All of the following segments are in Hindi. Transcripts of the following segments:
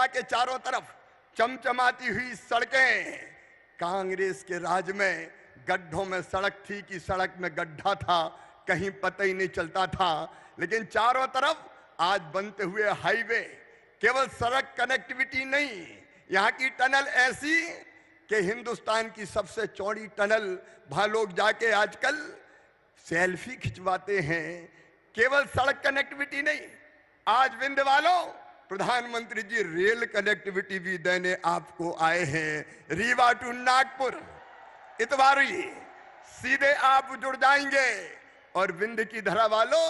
के चारों तरफ चमचमाती हुई सड़कें। कांग्रेस के राज में गड्ढों में सड़क थी कि सड़क में गड्ढा था, कहीं पता ही नहीं चलता था। लेकिन चारों तरफ आज बनते हुए हाईवे, केवल सड़क कनेक्टिविटी नहीं, यहाँ की टनल ऐसी कि हिंदुस्तान की सबसे चौड़ी टनल, वहां लोग जाके आजकल सेल्फी खिंचवाते हैं। केवल सड़क कनेक्टिविटी नहीं, आज विंध्य वालों प्रधानमंत्री जी रेल कनेक्टिविटी भी देने आपको आए हैं। रीवा टू नागपुर इतवारी सीधे आप जुड़ जाएंगे। और विंध्य की धरा वालों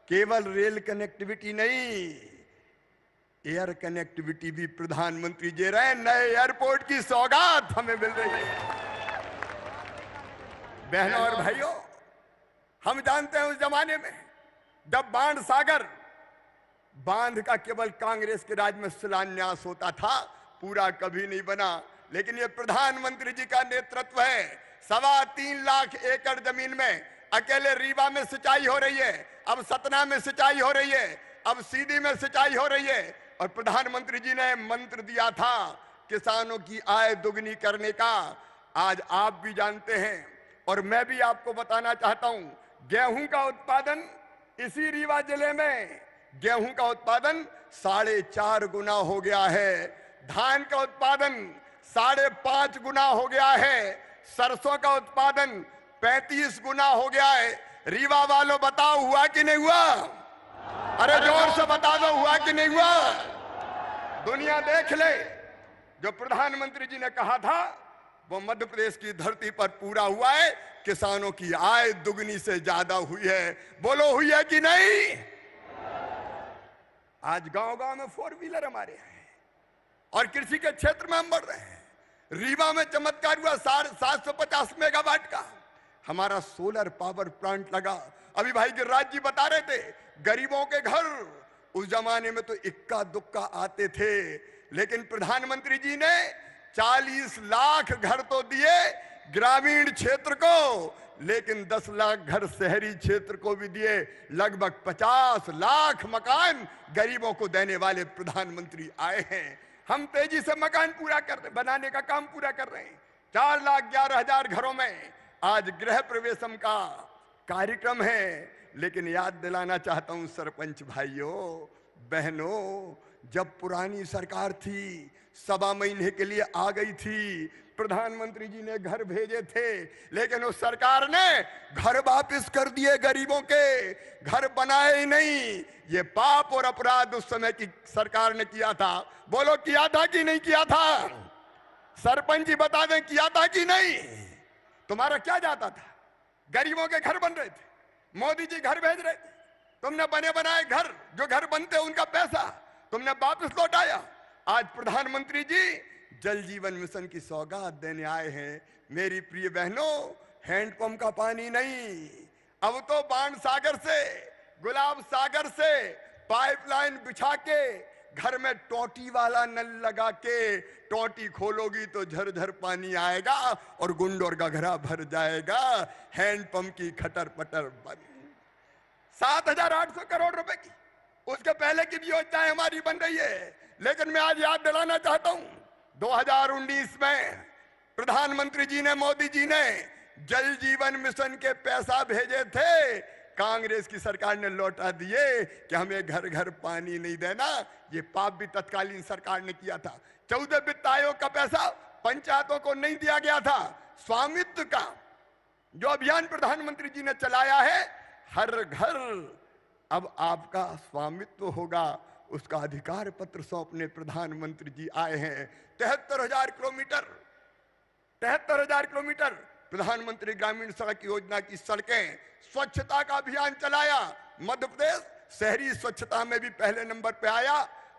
केवल रेल कनेक्टिविटी नहीं, एयर कनेक्टिविटी भी प्रधानमंत्री जी रहे। नए एयरपोर्ट की सौगात हमें मिल रही है। बहनों और भाइयों, हम जानते हैं उस जमाने में जब बाण सागर बांध का केवल कांग्रेस के राज में शिलान्यास होता था, पूरा कभी नहीं बना। लेकिन ये प्रधानमंत्री जी का नेतृत्व है। 3.25 लाख एकड़ जमीन में अकेले रीवा में सिंचाई हो रही है, अब सतना में सिंचाई हो रही है, अब सीधी में सिंचाई हो रही है। और प्रधानमंत्री जी ने मंत्र दिया था किसानों की आय दुगनी करने का। आज आप भी जानते हैं और मैं भी आपको बताना चाहता हूं, गेहूं का उत्पादन इसी रीवा जिले में गेहूं का उत्पादन 4.5 गुना हो गया है। धान का उत्पादन 5.5 गुना हो गया है। सरसों का उत्पादन 35 गुना हो गया है। रीवा वालों बताओ, हुआ कि नहीं हुआ? अरे जोर से बता दो, हुआ कि नहीं हुआ? दुनिया देख ले, जो प्रधानमंत्री जी ने कहा था वो मध्य प्रदेश की धरती पर पूरा हुआ है। किसानों की आय दुगनी से ज्यादा हुई है। बोलो, हुई है कि नहीं? आज गांव-गांव में 4 व्हीलर हमारे हैं और कृषि के क्षेत्र में हम बढ़ रहे हैं। रीवा में चमत्कार हुआ 750 मेगावाट का हमारा सोलर पावर प्लांट लगा। अभी भाई गिरिराज जी बता रहे थे, गरीबों के घर उस जमाने में तो इक्का दुक्का आते थे, लेकिन प्रधानमंत्री जी ने 40 लाख घर तो दिए ग्रामीण क्षेत्र को, लेकिन 10 लाख घर शहरी क्षेत्र को भी दिए। लगभग 50 लाख मकान गरीबों को देने वाले प्रधानमंत्री आए हैं। हम तेजी से मकान पूरा बनाने का काम पूरा कर रहे हैं। 4,11,000 घरों में आज गृह प्रवेशम का कार्यक्रम है। लेकिन याद दिलाना चाहता हूं सरपंच भाइयों बहनों, जब पुरानी सरकार थी 1.25 महीने के लिए आ गई थी, प्रधानमंत्री जी ने घर भेजे थे, लेकिन उस सरकार ने घर वापस कर दिए। गरीबों के घर बनाए ही नहीं। ये पाप और अपराध उस समय की सरकार ने किया था। बोलो, किया था कि नहीं किया था? सरपंच जी बता दें, किया था कि नहीं? तुम्हारा क्या जाता था? गरीबों के घर बन रहे थे, मोदी जी घर भेज रहे थे, तुमने बने बनाए घर, जो घर बनते उनका पैसा तुमने वापस लौटाया। आज प्रधानमंत्री जी जल जीवन मिशन की सौगात देने आए हैं। मेरी प्रिय बहनों, हैंडपंप का पानी नहीं, अब तो बाण सागर से, गुलाब सागर से पाइपलाइन बिछा के घर में टोटी वाला नल लगा के, टोटी खोलोगी तो झरझर पानी आएगा और गुंडोर गघरा भर जाएगा। हैंडपंप की खटर पटर बंद। 7,800 करोड़ रुपए की उसके पहले की भी योजनाएं हमारी बन रही है। लेकिन मैं आज याद दिलाना चाहता हूं, 2019 में प्रधानमंत्री जी ने, मोदी जी ने जल जीवन मिशन के पैसा भेजे थे, कांग्रेस की सरकार ने लौटा दिए कि हमें घर घर पानी नहीं देना। ये पाप भी तत्कालीन सरकार ने किया था। 14 वित्त आयोग का पैसा पंचायतों को नहीं दिया गया था। स्वामित्व का जो अभियान प्रधानमंत्री जी ने चलाया है, हर घर अब आपका स्वामित्व होगा, उसका अधिकार पत्र सौंपने प्रधानमंत्री जी आए हैं। 73,000 किलोमीटर प्रधानमंत्री ग्रामीण सड़क योजना की सड़कें, स्वच्छता का अभियान चलाया। मध्य प्रदेश शहरी स्वच्छता में भी पहले नंबर पे आया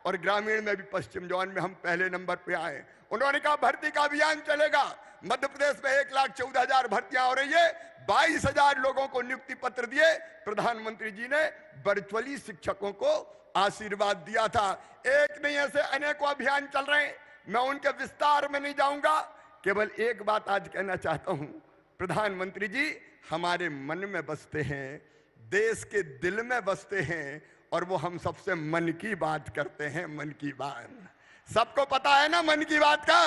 और ग्रामीण में भी पश्चिम जोन में हम पहले नंबर पे आए। उन्होंने कहा भर्ती का अभियान चलेगा। मध्य प्रदेश में 1,14,000 भर्तियां हो रही है। 22,000 लोगों को नियुक्ति पत्र दिए। प्रधानमंत्री जी ने वर्चुअली शिक्षकों को आशीर्वाद दिया था। एक नहीं, ऐसे अनेकों अभियान चल रहे हैं। मैं उनके विस्तार में नहीं जाऊंगा, केवल एक बात आज कहना चाहता हूं। प्रधानमंत्री जी हमारे मन में बसते हैं, देश के दिल में बसते हैं और वो हम सबसे मन की बात करते हैं। मन की बात सबको पता है ना मन की बात का?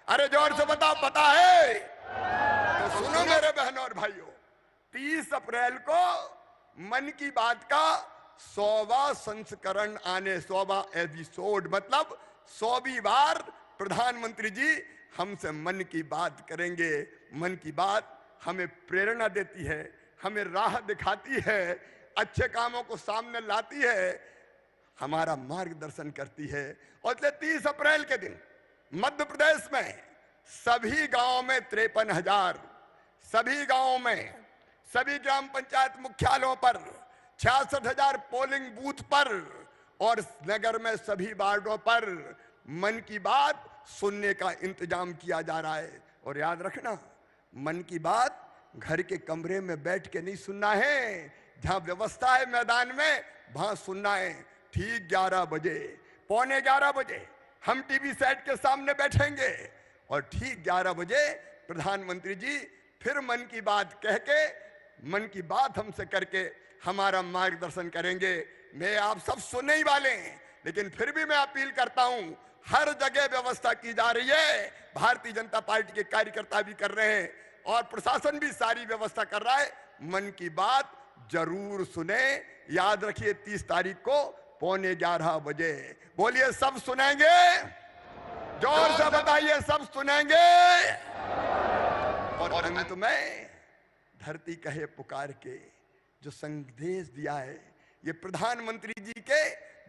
अरे जोर से बताओ, पता है? तो सुनो मेरे बहनों और भाइयों, 30 अप्रैल को मन की बात का 100वां संस्करण आने, 100वां एपिसोड, मतलब 100वीं बार प्रधानमंत्री जी हमसे मन की बात करेंगे। मन की बात हमें प्रेरणा देती है, हमें राह दिखाती है, अच्छे कामों को सामने लाती है, हमारा मार्गदर्शन करती है। और 30 अप्रैल के दिन मध्य प्रदेश में सभी गांवों में 53,000, सभी गांवों में, सभी ग्राम पंचायत मुख्यालयों पर 66,000 पोलिंग बूथ पर और नगर में सभी वार्डों पर मन की बात सुनने का इंतजाम किया जा रहा है। और याद रखना, मन की बात घर के कमरे में बैठ के नहीं सुनना है, जहां व्यवस्था है मैदान में वहां सुनना है। ठीक 11 बजे, पौने 11 बजे हम टीवी सेट के सामने बैठेंगे और ठीक 11 बजे प्रधानमंत्री जी फिर मन की बात कह के, मन की बात हमसे करके हमारा मार्गदर्शन करेंगे। मैं आप सब सुनने ही वाले हैं, लेकिन फिर भी मैं अपील करता हूं, हर जगह व्यवस्था की जा रही है, भारतीय जनता पार्टी के कार्यकर्ता भी कर रहे हैं और प्रशासन भी सारी व्यवस्था कर रहा है। मन की बात जरूर सुने। याद रखिए 30 तारीख को पौने 11 बजे। बोलिए, सब सुनेंगे? जोर से बताइए, सब सुनेंगे? और अंत में धरती कहे पुकार के जो संदेश दिया है, ये प्रधानमंत्री जी के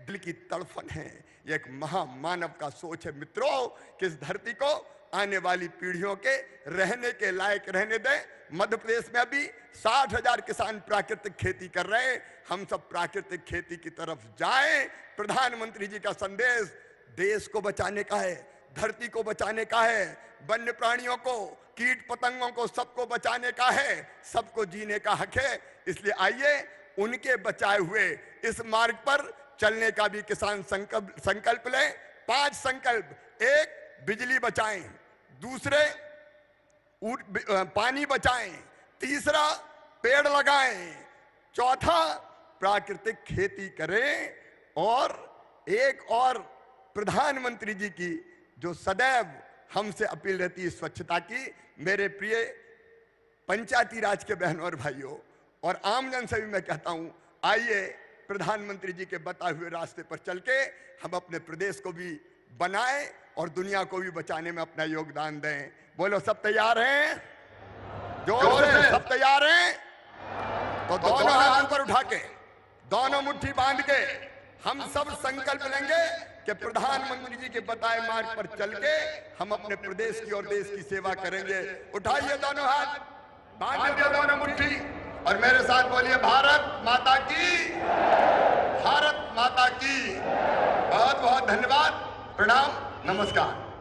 दिल की तड़फन है, ये एक महामानव का सोच है मित्रों, कि इस धरती को आने वाली पीढ़ियों के रहने के लायक रहने दें। मध्य प्रदेश में अभी 60,000 किसान प्राकृतिक खेती कर रहे हैं। हम सब प्राकृतिक खेती की तरफ जाएं। प्रधानमंत्री जी का संदेश देश को बचाने का है, धरती को बचाने का है, वन्य प्राणियों को, कीट पतंगों को, सबको बचाने का है, सबको जीने का हक है। इसलिए आइए उनके बचाए हुए इस मार्ग पर चलने का भी किसान संकल्प लें। 5 संकल्प: 1, बिजली बचाएं; दूसरे, पानी बचाएं; तीसरा, पेड़ लगाएं; चौथा, प्राकृतिक खेती करें। और एक और प्रधानमंत्री जी की जो सदैव हमसे अपील रहती है स्वच्छता की, मेरे प्रिय पंचायती राज के बहनों और भाइयों और आमजन से भी मैं कहता हूं, आइए प्रधानमंत्री जी के बताए हुए रास्ते पर चल के हम अपने प्रदेश को भी बनाएं और दुनिया को भी बचाने में अपना योगदान दें। बोलो, सब तैयार हैं? जोर से सब तैयार हैं? तो दोनों हाथ ऊपर उठा के, दोनों मुट्ठी बांध के हम सब संकल्प लेंगे कि प्रधानमंत्री जी के बताए मार्ग पर चल के हम अपने प्रदेश की और देश की सेवा करेंगे। उठाइए दोनों हाथ, बांधिए दोनों मुट्ठी और मेरे साथ बोलिए, भारत माता की, भारत माता की। बहुत बहुत धन्यवाद, प्रणाम, नमस्कार।